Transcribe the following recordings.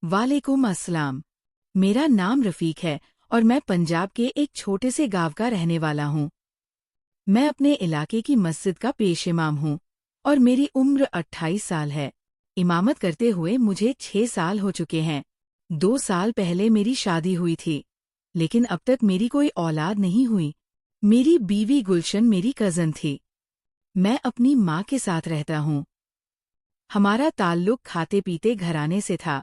वालेकुम अस्सलाम। मेरा नाम रफ़ीक है और मैं पंजाब के एक छोटे से गांव का रहने वाला हूँ। मैं अपने इलाके की मस्जिद का पेश इमाम हूँ और मेरी उम्र 28 साल है। इमामत करते हुए मुझे 6 साल हो चुके हैं। 2 साल पहले मेरी शादी हुई थी, लेकिन अब तक मेरी कोई औलाद नहीं हुई। मेरी बीवी गुलशन मेरी कज़न थी। मैं अपनी माँ के साथ रहता हूँ। हमारा ताल्लुक खाते पीते घराने से था।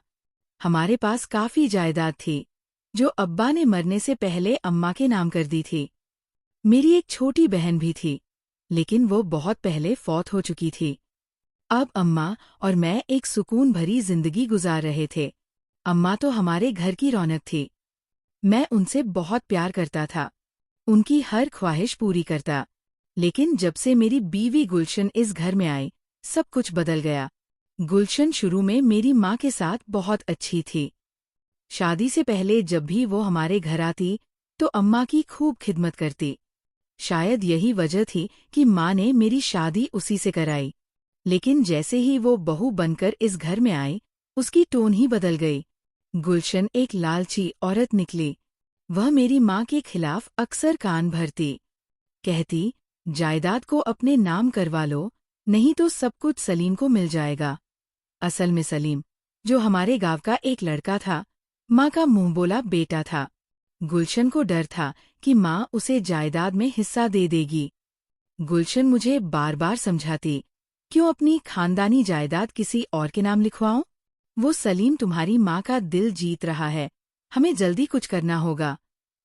हमारे पास काफी जायदाद थी, जो अब्बा ने मरने से पहले अम्मा के नाम कर दी थी। मेरी एक छोटी बहन भी थी, लेकिन वो बहुत पहले फौत हो चुकी थी। अब अम्मा और मैं एक सुकून भरी जिंदगी गुजार रहे थे। अम्मा तो हमारे घर की रौनक थी। मैं उनसे बहुत प्यार करता था, उनकी हर ख्वाहिश पूरी करता। लेकिन जब से मेरी बीवी गुलशन इस घर में आई, सब कुछ बदल गया। गुलशन शुरू में मेरी माँ के साथ बहुत अच्छी थी। शादी से पहले जब भी वो हमारे घर आती, तो अम्मा की खूब खिदमत करती। शायद यही वजह थी कि माँ ने मेरी शादी उसी से कराई। लेकिन जैसे ही वो बहू बनकर इस घर में आई, उसकी टोन ही बदल गई। गुलशन एक लालची औरत निकली। वह मेरी माँ के खिलाफ अक्सर कान भरती। कहती, जायदाद को अपने नाम करवा लो, नहीं तो सब कुछ सलीम को मिल जाएगा। असल में सलीम, जो हमारे गांव का एक लड़का था, माँ का मुंह बोला बेटा था। गुलशन को डर था कि माँ उसे जायदाद में हिस्सा दे देगी। गुलशन मुझे बार बार समझाती, क्यों अपनी खानदानी जायदाद किसी और के नाम लिखवाऊं? वो सलीम तुम्हारी माँ का दिल जीत रहा है, हमें जल्दी कुछ करना होगा।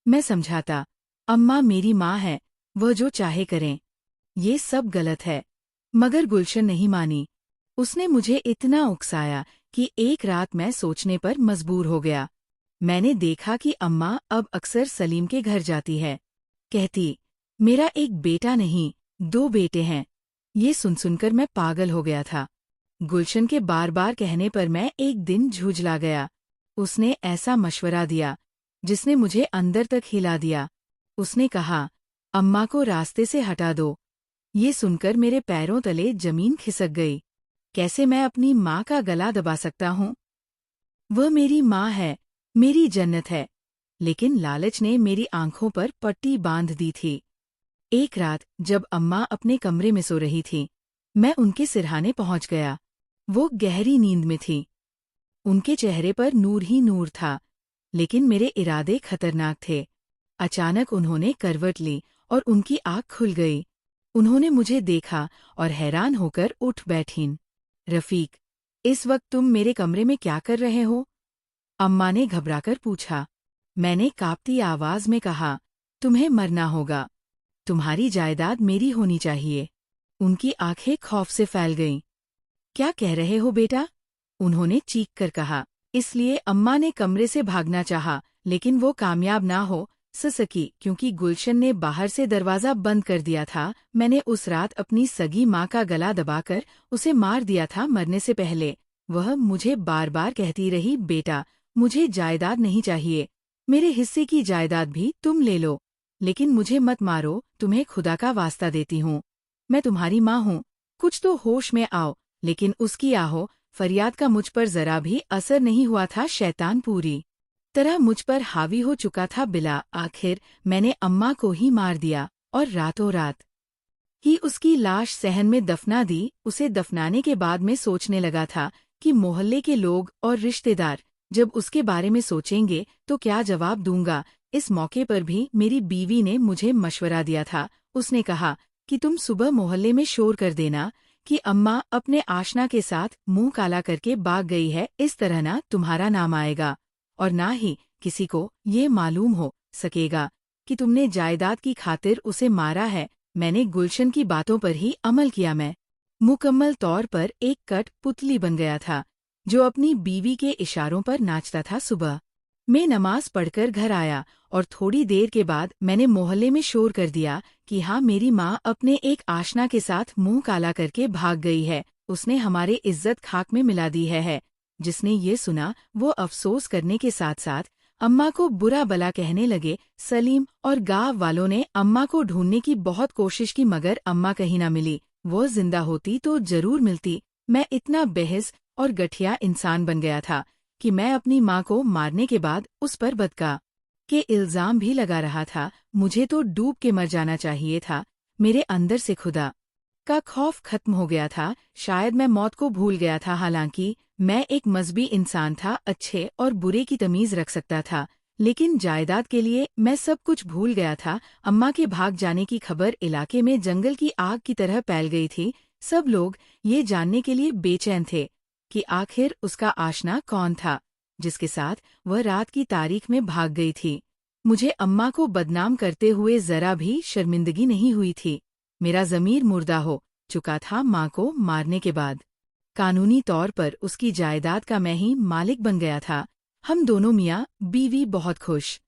मैं समझाता, अम्मा मेरी माँ है, वह जो चाहे करें। ये सब गलत है। मगर गुलशन नहीं मानी। उसने मुझे इतना उकसाया कि एक रात मैं सोचने पर मजबूर हो गया। मैंने देखा कि अम्मा अब अक्सर सलीम के घर जाती है। कहती, मेरा एक बेटा नहीं, 2 बेटे हैं। ये सुनकर मैं पागल हो गया था। गुलशन के बार बार कहने पर मैं एक दिन झुंझला गया। उसने ऐसा मशवरा दिया, जिसने मुझे अंदर तक हिला दिया। उसने कहा, अम्मा को रास्ते से हटा दो। ये सुनकर मेरे पैरों तले जमीन खिसक गई। कैसे मैं अपनी माँ का गला दबा सकता हूँ? वह मेरी माँ है, मेरी जन्नत है। लेकिन लालच ने मेरी आंखों पर पट्टी बांध दी थी। एक रात जब अम्मा अपने कमरे में सो रही थी, मैं उनके सिरहाने पहुंच गया। वो गहरी नींद में थी। उनके चेहरे पर नूर ही नूर था, लेकिन मेरे इरादे खतरनाक थे। अचानक उन्होंने करवट ली और उनकी आँख खुल गई। उन्होंने मुझे देखा और हैरान होकर उठ बैठीं। रफ़ीक, इस वक्त तुम मेरे कमरे में क्या कर रहे हो? अम्मा ने घबराकर पूछा। मैंने कांपती आवाज में कहा, तुम्हें मरना होगा। तुम्हारी जायदाद मेरी होनी चाहिए। उनकी आंखें खौफ से फैल गईं। क्या कह रहे हो बेटा? उन्होंने चीख कर कहा। इसलिए अम्मा ने कमरे से भागना चाहा, लेकिन वो कामयाब ना हो सकी क्योंकि गुलशन ने बाहर से दरवाजा बंद कर दिया था। मैंने उस रात अपनी सगी माँ का गला दबाकर उसे मार दिया था मरने से पहले। वह मुझे बार बार कहती रही, बेटा, मुझे जायदाद नहीं चाहिए, मेरे हिस्से की जायदाद भी तुम ले लो, लेकिन मुझे मत मारो, तुम्हें खुदा का वास्ता देती हूँ। मैं तुम्हारी माँ हूँ, कुछ तो होश में आओ। लेकिन उसकी आहो फरियाद का मुझ पर जरा भी असर नहीं हुआ था। शैतान पूरी तरह मुझ पर हावी हो चुका था। बिला आखिर मैंने अम्मा को ही मार दिया और रातों रात ही उसकी लाश सहन में दफना दी। उसे दफनाने के बाद मैं सोचने लगा था कि मोहल्ले के लोग और रिश्तेदार जब उसके बारे में सोचेंगे तो क्या जवाब दूंगा। इस मौके पर भी मेरी बीवी ने मुझे मशवरा दिया था। उसने कहा कि तुम सुबह मोहल्ले में शोर कर देना कि अम्मा अपने आशना के साथ मुंह काला करके भाग गई है। इस तरह ना तुम्हारा नाम आएगा और ना ही किसी को ये मालूम हो सकेगा कि तुमने जायदाद की खातिर उसे मारा है। मैंने गुलशन की बातों पर ही अमल किया। मैं मुकम्मल तौर पर एक कट पुतली बन गया था, जो अपनी बीवी के इशारों पर नाचता था। सुबह मैं नमाज पढ़कर घर आया और थोड़ी देर के बाद मैंने मोहल्ले में शोर कर दिया कि हाँ, मेरी माँ अपने एक आशना के साथ मुंह काला करके भाग गई है। उसने हमारे इज्जत खाक में मिला दी है। जिसने ये सुना वो अफसोस करने के साथ साथ अम्मा को बुरा भला कहने लगे। सलीम और गांव वालों ने अम्मा को ढूंढने की बहुत कोशिश की, मगर अम्मा कहीं ना मिली। वो जिंदा होती तो जरूर मिलती। मैं इतना बेहिस और गठिया इंसान बन गया था कि मैं अपनी माँ को मारने के बाद उस पर बदका के इल्जाम भी लगा रहा था। मुझे तो डूब के मर जाना चाहिए था। मेरे अंदर से खुदा का खौफ खत्म हो गया था। शायद मैं मौत को भूल गया था। हालांकि मैं एक मजहबी इंसान था, अच्छे और बुरे की तमीज रख सकता था, लेकिन जायदाद के लिए मैं सब कुछ भूल गया था। अम्मा के भाग जाने की खबर इलाके में जंगल की आग की तरह फैल गई थी। सब लोग ये जानने के लिए बेचैन थे कि आखिर उसका आशना कौन था जिसके साथ वह रात की तारीख में भाग गई थी। मुझे अम्मा को बदनाम करते हुए जरा भी शर्मिंदगी नहीं हुई थी। मेरा ज़मीर मुर्दा हो चुका था माँ को मारने के बाद। कानूनी तौर पर उसकी जायदाद का मैं ही मालिक बन गया था। हम दोनों मियाँ बीवी बहुत खुश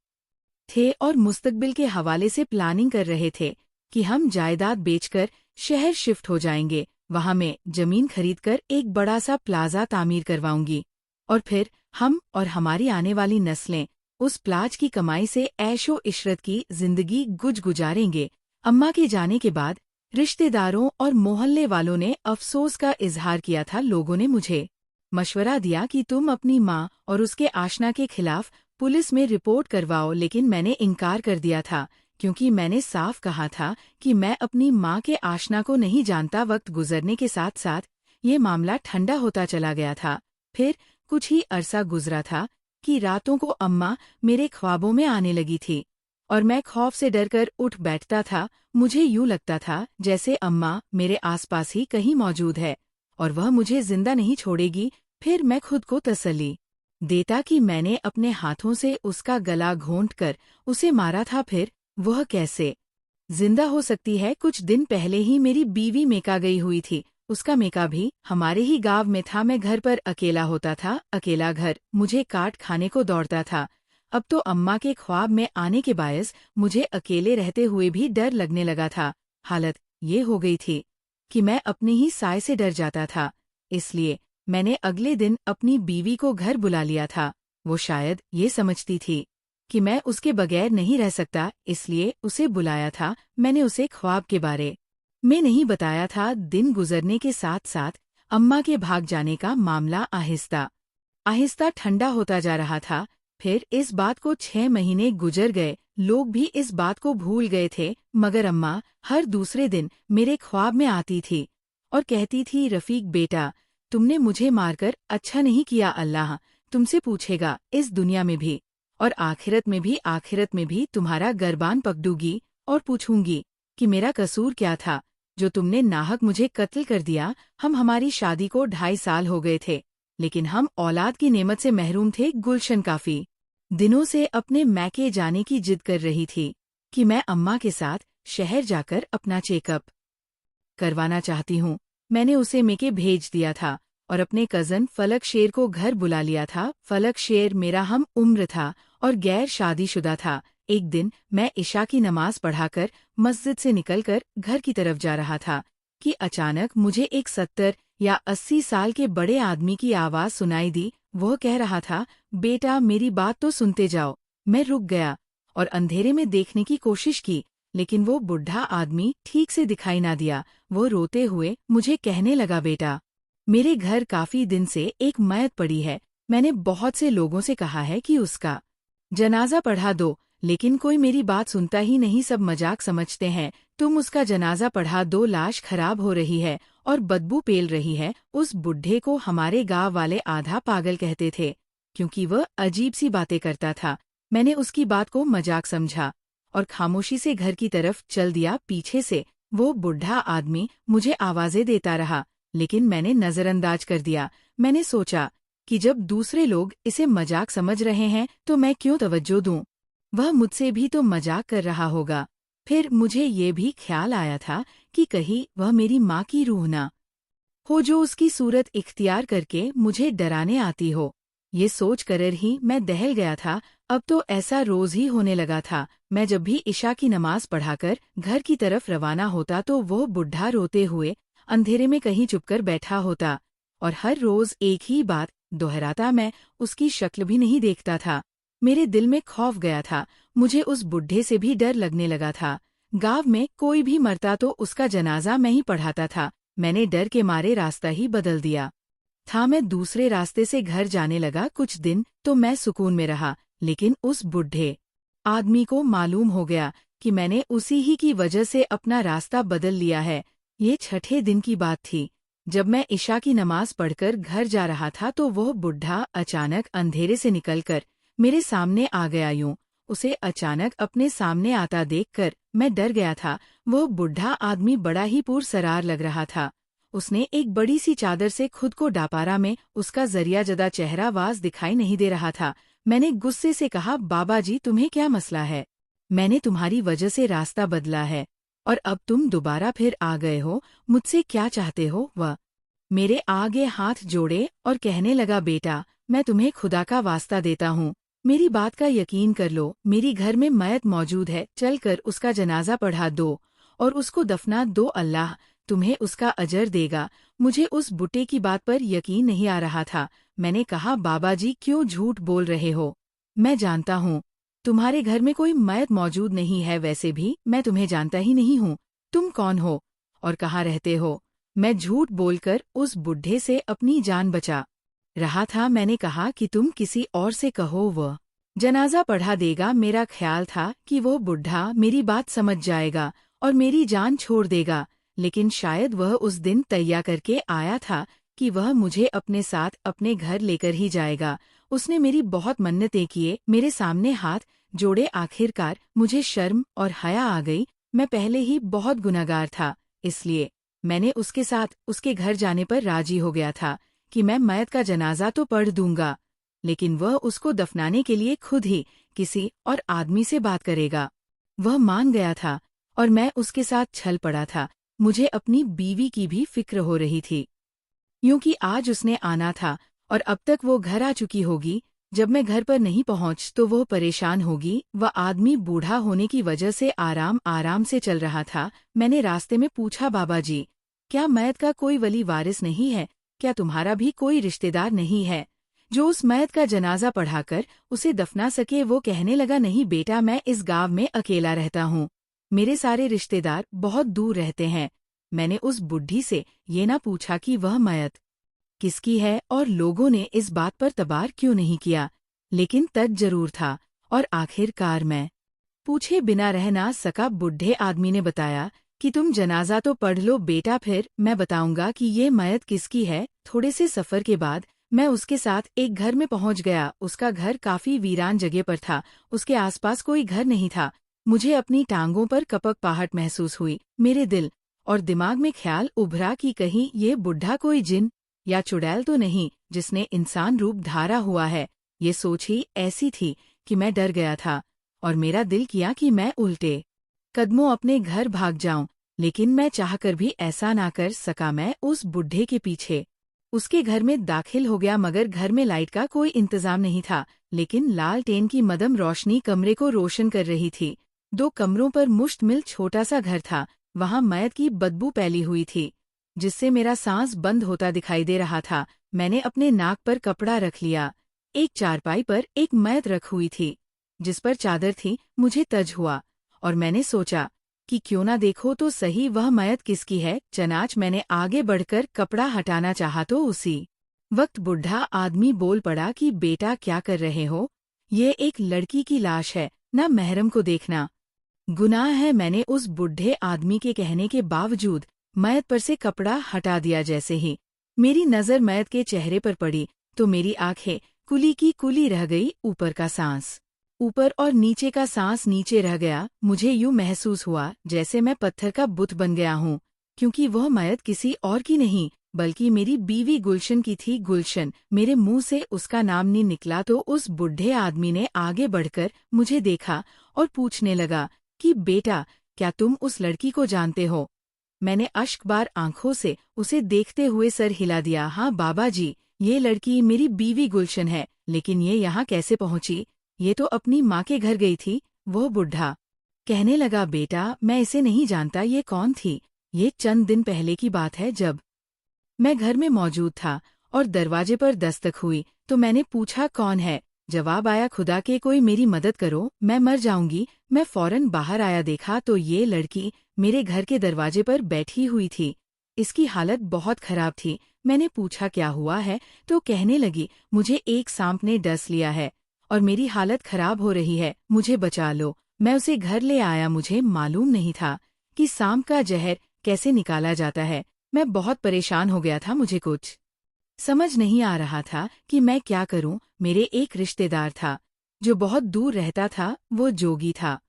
थे और मुस्तकबिल के हवाले से प्लानिंग कर रहे थे कि हम जायदाद बेचकर शहर शिफ्ट हो जाएंगे। वहां मैं जमीन खरीदकर एक बड़ा सा प्लाजा तामीर करवाऊंगी और फिर हम और हमारी आने वाली नस्लें उस प्लाज की कमाई से ऐशो इशरत की जिंदगी गुजारेंगे। अम्मा के जाने के बाद रिश्तेदारों और मोहल्ले वालों ने अफसोस का इजहार किया था। लोगों ने मुझे मशवरा दिया कि तुम अपनी माँ और उसके आशना के खिलाफ पुलिस में रिपोर्ट करवाओ, लेकिन मैंने इनकार कर दिया था क्योंकि मैंने साफ कहा था कि मैं अपनी माँ के आशना को नहीं जानता। वक्त गुजरने के साथ साथ ये मामला ठंडा होता चला गया था। फिर कुछ ही अरसा गुजरा था कि रातों को अम्मा मेरे ख्वाबों में आने लगी थी और मैं खौफ से डरकर उठ बैठता था। मुझे यूं लगता था जैसे अम्मा मेरे आसपास ही कहीं मौजूद है और वह मुझे जिंदा नहीं छोड़ेगी। फिर मैं खुद को तसल्ली देता कि मैंने अपने हाथों से उसका गला घोंटकर उसे मारा था। फिर वह कैसे जिंदा हो सकती है? कुछ दिन पहले ही मेरी बीवी मेका गई हुई थी। उसका मेका भी हमारे ही गांव में था। मैं घर पर अकेला होता था। अकेला घर मुझे काट खाने को दौड़ता था। अब तो अम्मा के ख्वाब में आने के बायस मुझे अकेले रहते हुए भी डर लगने लगा था। हालत ये हो गई थी कि मैं अपने ही साय से डर जाता था। इसलिए मैंने अगले दिन अपनी बीवी को घर बुला लिया था। वो शायद ये समझती थी कि मैं उसके बगैर नहीं रह सकता, इसलिए उसे बुलाया था। मैंने उसे ख्वाब के बारे में नहीं बताया था। दिन गुजरने के साथ साथ अम्मा के भाग जाने का मामला आहिस्ता आहिस्ता ठंडा होता जा रहा था। फिर इस बात को 6 महीने गुजर गए। लोग भी इस बात को भूल गए थे, मगर अम्मा हर दूसरे दिन मेरे ख्वाब में आती थी और कहती थी, रफीक बेटा, तुमने मुझे मारकर अच्छा नहीं किया। अल्लाह तुमसे पूछेगा इस दुनिया में भी और आखिरत में भी। आखिरत में भी तुम्हारा गर्बान पकड़ूंगी और पूछूंगी कि मेरा कसूर क्या था जो तुमने नाहक मुझे कत्ल कर दिया। हमारी शादी को 2.5 साल हो गए थे, लेकिन हम औलाद की नेमत से महरूम थे। गुलशन काफी दिनों से अपने मैके जाने की जिद कर रही थी कि मैं अम्मा के साथ शहर जाकर अपना चेकअप करवाना चाहती हूँ। मैंने उसे मेके भेज दिया था और अपने कज़न फलक शेर को घर बुला लिया था। फलक शेर मेरा हम उम्र था और गैर शादीशुदा था। एक दिन मैं इशा की नमाज पढ़ाकर मस्जिद से निकलकर घर की तरफ जा रहा था कि अचानक मुझे एक 70 या 80 साल के बड़े आदमी की आवाज़ सुनाई दी। वह कह रहा था, बेटा मेरी बात तो सुनते जाओ। मैं रुक गया और अंधेरे में देखने की कोशिश की, लेकिन वो बुढ़ा आदमी ठीक से दिखाई ना दिया। वो रोते हुए मुझे कहने लगा, बेटा मेरे घर काफी दिन से एक मैयत पड़ी है। मैंने बहुत से लोगों से कहा है कि उसका जनाजा पढ़ा दो, लेकिन कोई मेरी बात सुनता ही नहीं। सब मजाक समझते हैं। तुम उसका जनाजा पढ़ा दो, लाश खराब हो रही है और बदबू पेल रही है। उस बुढ़े को हमारे गांव वाले आधा पागल कहते थे क्योंकि वह अजीब सी बातें करता था। मैंने उसकी बात को मजाक समझा और खामोशी से घर की तरफ चल दिया। पीछे से वो बुढ़ा आदमी मुझे आवाजें देता रहा, लेकिन मैंने नजरअंदाज कर दिया। मैंने सोचा कि जब दूसरे लोग इसे मजाक समझ रहे हैं तो मैं क्यों तवज्जो दूं? वह मुझसे भी तो मजाक कर रहा होगा। फिर मुझे ये भी ख्याल आया था कि कहीं वह मेरी माँ की रूह ना हो जो उसकी सूरत इख्तियार करके मुझे डराने आती हो। ये सोच कर ही मैं दहल गया था। अब तो ऐसा रोज ही होने लगा था। मैं जब भी इशा की नमाज पढ़ाकर घर की तरफ रवाना होता तो वो बुढ़ा रोते हुए अंधेरे में कहीं चुपकर बैठा होता और हर रोज एक ही बात दोहराता। मैं उसकी शक्ल भी नहीं देखता था। मेरे दिल में खौफ गया था। मुझे उस बुढ़े से भी डर लगने लगा था। गांव में कोई भी मरता तो उसका जनाजा मैं ही पढ़ाता था। मैंने डर के मारे रास्ता ही बदल दिया था। मैं दूसरे रास्ते से घर जाने लगा। कुछ दिन तो मैं सुकून में रहा, लेकिन उस बूढ़े आदमी को मालूम हो गया कि मैंने उसी ही की वजह से अपना रास्ता बदल लिया है। ये छठे दिन की बात थी। जब मैं इशा की नमाज पढ़कर घर जा रहा था तो वह बुढ़ा अचानक अंधेरे से निकलकर मेरे सामने आ गया। यूं उसे अचानक अपने सामने आता देखकर मैं डर गया था। वह बुढ़ा आदमी बड़ा ही पुरसरार लग रहा था। उसने एक बड़ी सी चादर से खुद को ढापारा में उसका जरिया जदा चेहरा वाज दिखाई नहीं दे रहा था। मैंने गुस्से से कहा, बाबा जी तुम्हें क्या मसला है? मैंने तुम्हारी वजह से रास्ता बदला है और अब तुम दोबारा फिर आ गए हो। मुझसे क्या चाहते हो? वह मेरे आगे हाथ जोड़े और कहने लगा, बेटा मैं तुम्हें खुदा का वास्ता देता हूँ, मेरी बात का यकीन कर लो। मेरी घर में मयत मौजूद है, चलकर उसका जनाजा पढ़ा दो और उसको दफना दो। अल्लाह तुम्हें उसका अजर देगा। मुझे उस बुड्ढे की बात पर यकीन नहीं आ रहा था। मैंने कहा, बाबा जी क्यों झूठ बोल रहे हो? मैं जानता हूँ तुम्हारे घर में कोई मयत मौजूद नहीं है। वैसे भी मैं तुम्हें जानता ही नहीं हूँ। तुम कौन हो और कहाँ रहते हो? मैं झूठ बोलकर उस बुड्ढे से अपनी जान बचा रहा था। मैंने कहा कि तुम किसी और से कहो, वह जनाजा पढ़ा देगा। मेरा ख्याल था कि वो बुढ़ा मेरी बात समझ जाएगा और मेरी जान छोड़ देगा, लेकिन शायद वह उस दिन तैयार करके आया था कि वह मुझे अपने साथ अपने घर लेकर ही जाएगा। उसने मेरी बहुत मन्नतें किए, मेरे सामने हाथ जोड़े। आखिरकार मुझे शर्म और हया आ गई। मैं पहले ही बहुत गुनहगार था, इसलिए मैंने उसके साथ उसके घर जाने पर राजी हो गया था कि मैं मयत का जनाजा तो पढ़ दूंगा, लेकिन वह उसको दफनाने के लिए खुद ही किसी और आदमी से बात करेगा। वह मान गया था और मैं उसके साथ छल पड़ा था। मुझे अपनी बीवी की भी फिक्र हो रही थी, क्योंकि आज उसने आना था और अब तक वो घर आ चुकी होगी। जब मैं घर पर नहीं पहुंच तो वो परेशान होगी। वह आदमी बूढ़ा होने की वजह से आराम आराम से चल रहा था। मैंने रास्ते में पूछा, बाबा जी क्या मयत का कोई वली वारिस नहीं है? क्या तुम्हारा भी कोई रिश्तेदार नहीं है जो उस मयत का जनाजा पढ़ाकर उसे दफना सके? वो कहने लगा, नहीं बेटा, मैं इस गांव में अकेला रहता हूँ, मेरे सारे रिश्तेदार बहुत दूर रहते हैं। मैंने उस बुढ़ी से ये ना पूछा कि वह मयत किसकी है और लोगों ने इस बात पर तबार क्यों नहीं किया, लेकिन तज जरूर था और आखिरकार मैं पूछे बिना रह ना सका। बुढ़े आदमी ने बताया कि तुम जनाजा तो पढ़ लो बेटा, फिर मैं बताऊंगा कि ये मयत किसकी है। थोड़े से सफर के बाद मैं उसके साथ एक घर में पहुंच गया। उसका घर काफी वीरान जगह पर था, उसके आसपास कोई घर नहीं था। मुझे अपनी टांगों पर कपकपाहट महसूस हुई। मेरे दिल और दिमाग में ख्याल उभरा कि कहीं ये बुढ़ा कोई जिन या चुड़ैल तो नहीं जिसने इंसान रूप धारा हुआ है। ये सोच ही ऐसी थी कि मैं डर गया था और मेरा दिल किया कि मैं उल्टे कदमों अपने घर भाग जाऊं, लेकिन मैं चाहकर भी ऐसा ना कर सका। मैं उस बुढ़े के पीछे उसके घर में दाखिल हो गया, मगर घर में लाइट का कोई इंतजाम नहीं था, लेकिन लालटेन की मदम रोशनी कमरे को रोशन कर रही थी। 2 कमरों पर मुश्तमिल छोटा सा घर था। वहां मयत की बदबू फैली हुई थी, जिससे मेरा सांस बंद होता दिखाई दे रहा था। मैंने अपने नाक पर कपड़ा रख लिया। एक चारपाई पर एक मयत रख हुई थी जिस पर चादर थी। मुझे तज हुआ और मैंने सोचा कि क्यों ना देखो तो सही वह मयत किसकी है। चनाच मैंने आगे बढ़कर कपड़ा हटाना चाहा तो उसी वक्त बुढ़ा आदमी बोल पड़ा कि बेटा क्या कर रहे हो? ये एक लड़की की लाश है, ना महरम को देखना गुनाह है। मैंने उस बुढ़े आदमी के कहने के बावजूद मयत पर से कपड़ा हटा दिया। जैसे ही मेरी नजर मयत के चेहरे पर पड़ी तो मेरी आंखें कुली की कुली रह गई। ऊपर का सांस ऊपर और नीचे का सांस नीचे रह गया। मुझे यूं महसूस हुआ जैसे मैं पत्थर का बुत बन गया हूँ, क्योंकि वह मयत किसी और की नहीं बल्कि मेरी बीवी गुलशन की थी। गुलशन, मेरे मुंह से उसका नाम नहीं निकला तो उस बुढ़े आदमी ने आगे बढ़कर मुझे देखा और पूछने लगा कि बेटा क्या तुम उस लड़की को जानते हो? मैंने अश्कबार आंखों से उसे देखते हुए सर हिला दिया। हाँ बाबा जी, ये लड़की मेरी बीवी गुलशन है, लेकिन ये यहाँ कैसे पहुंची? ये तो अपनी माँ के घर गई थी। वो बुढ़ा कहने लगा, बेटा मैं इसे नहीं जानता, ये कौन थी? ये चंद दिन पहले की बात है जब मैं घर में मौजूद था और दरवाजे पर दस्तक हुई तो मैंने पूछा कौन है? जवाब आया, खुदा के कोई मेरी मदद करो, मैं मर जाऊंगी। मैं फौरन बाहर आया, देखा तो ये लड़की मेरे घर के दरवाजे पर बैठी हुई थी। इसकी हालत बहुत खराब थी। मैंने पूछा क्या हुआ है तो कहने लगी, मुझे एक सांप ने डस लिया है और मेरी हालत खराब हो रही है, मुझे बचा लो। मैं उसे घर ले आया। मुझे मालूम नहीं था कि सांप का जहर कैसे निकाला जाता है। मैं बहुत परेशान हो गया था। मुझे कुछ समझ नहीं आ रहा था कि मैं क्या करूं। मेरे एक रिश्तेदार था जो बहुत दूर रहता था। वो जोगी था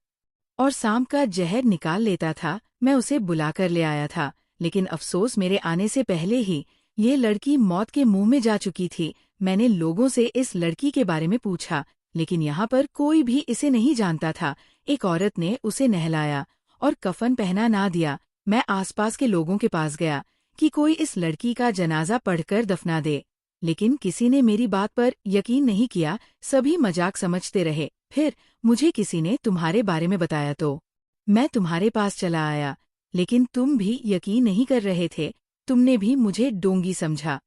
और सांप का जहर निकाल लेता था। मैं उसे बुलाकर ले आया था, लेकिन अफसोस मेरे आने से पहले ही ये लड़की मौत के मुंह में जा चुकी थी। मैंने लोगों से इस लड़की के बारे में पूछा, लेकिन यहाँ पर कोई भी इसे नहीं जानता था। एक औरत ने उसे नहलाया और कफन पहना ना दिया। मैं आसपास के लोगों के पास गया कि कोई इस लड़की का जनाजा पढ़कर दफना दे, लेकिन किसी ने मेरी बात पर यकीन नहीं किया। सभी मजाक समझते रहे। फिर मुझे किसी ने तुम्हारे बारे में बताया तो मैं तुम्हारे पास चला आया, लेकिन तुम भी यकीन नहीं कर रहे थे। तुमने भी मुझे डोंगी समझा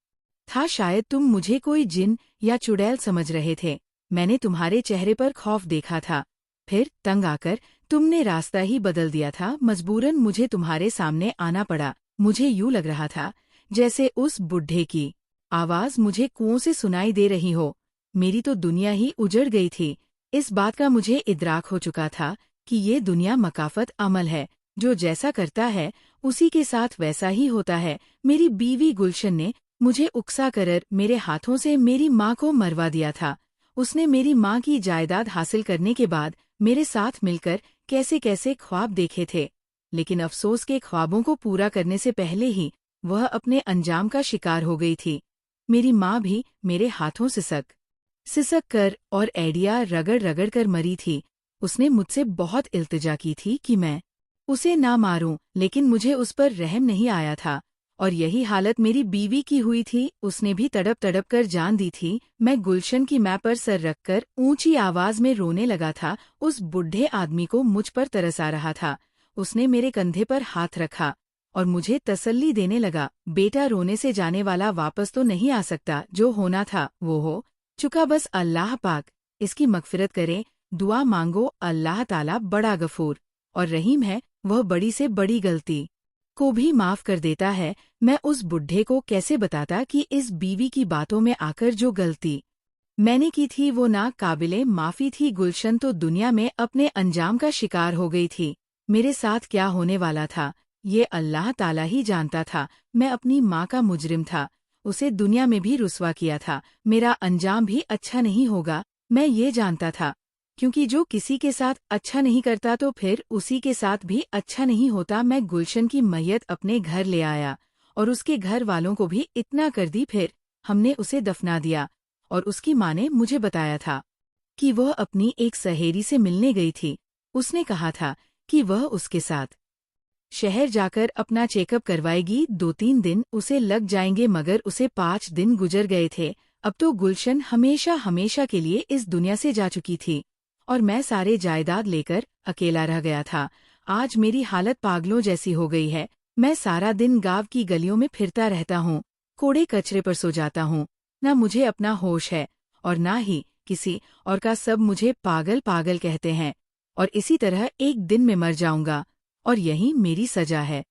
था। शायद तुम मुझे कोई जिन या चुड़ैल समझ रहे थे। मैंने तुम्हारे चेहरे पर खौफ देखा था। फिर तंग आकर तुमने रास्ता ही बदल दिया था। मजबूरन मुझे तुम्हारे सामने आना पड़ा। मुझे यूं लग रहा था जैसे उस बुढ़े की आवाज मुझे कुओं से सुनाई दे रही हो। मेरी तो दुनिया ही उजड़ गई थी। इस बात का मुझे इदराक हो चुका था कि ये दुनिया मकाफत अमल है। जो जैसा करता है उसी के साथ वैसा ही होता है। मेरी बीवी गुलशन ने मुझे उकसा कर मेरे हाथों से मेरी माँ को मरवा दिया था। उसने मेरी माँ की जायदाद हासिल करने के बाद मेरे साथ मिलकर कैसे कैसे ख्वाब देखे थे, लेकिन अफसोस के ख्वाबों को पूरा करने से पहले ही वह अपने अंजाम का शिकार हो गई थी। मेरी माँ भी मेरे हाथों सिसक कर और एडिया रगड़ रगड़ कर मरी थी। उसने मुझसे बहुत इल्तिजा की थी कि मैं उसे ना मारूं, लेकिन मुझे उस पर रहम नहीं आया था। और यही हालत मेरी बीवी की हुई थी। उसने भी तड़प तड़प कर जान दी थी। मैं गुलशन की मैप पर सर रखकर ऊंची आवाज में रोने लगा था। उस बुढ़े आदमी को मुझ पर तरस आ रहा था। उसने मेरे कंधे पर हाथ रखा और मुझे तसल्ली देने लगा, बेटा रोने से जाने वाला वापस तो नहीं आ सकता। जो होना था वो हो चुका। बस अल्लाह पाक इसकी मगफिरत करे। दुआ मांगो। अल्लाह ताला बड़ा गफूर और रहीम है। वह बड़ी से बड़ी गलती को भी माफ कर देता है। मैं उस बुढ़े को कैसे बताता कि इस बीवी की बातों में आकर जो गलती मैंने की थी वो ना काबिले माफी थी। गुलशन तो दुनिया में अपने अंजाम का शिकार हो गई थी। मेरे साथ क्या होने वाला था ये अल्लाह ताला ही जानता था। मैं अपनी माँ का मुजरिम था। उसे दुनिया में भी रुस्वा किया था। मेरा अंजाम भी अच्छा नहीं होगा, मैं ये जानता था, क्योंकि जो किसी के साथ अच्छा नहीं करता तो फिर उसी के साथ भी अच्छा नहीं होता। मैं गुलशन की मैयत अपने घर ले आया और उसके घर वालों को भी इतना कर दी। फिर हमने उसे दफना दिया और उसकी माँ ने मुझे बताया था कि वह अपनी एक सहेली से मिलने गई थी। उसने कहा था कि वह उसके साथ शहर जाकर अपना चेकअप करवाएगी। 2-3 दिन उसे लग जाएंगे, मगर उसे 5 दिन गुजर गए थे। अब तो गुलशन हमेशा हमेशा के लिए इस दुनिया से जा चुकी थी और मैं सारे जायदाद लेकर अकेला रह गया था। आज मेरी हालत पागलों जैसी हो गई है। मैं सारा दिन गांव की गलियों में फिरता रहता हूँ, कूड़े कचरे पर सो जाता हूँ। न मुझे अपना होश है और ना ही किसी और का। सब मुझे पागल पागल कहते हैं और इसी तरह एक दिन में मर जाऊंगा और यही मेरी सजा है।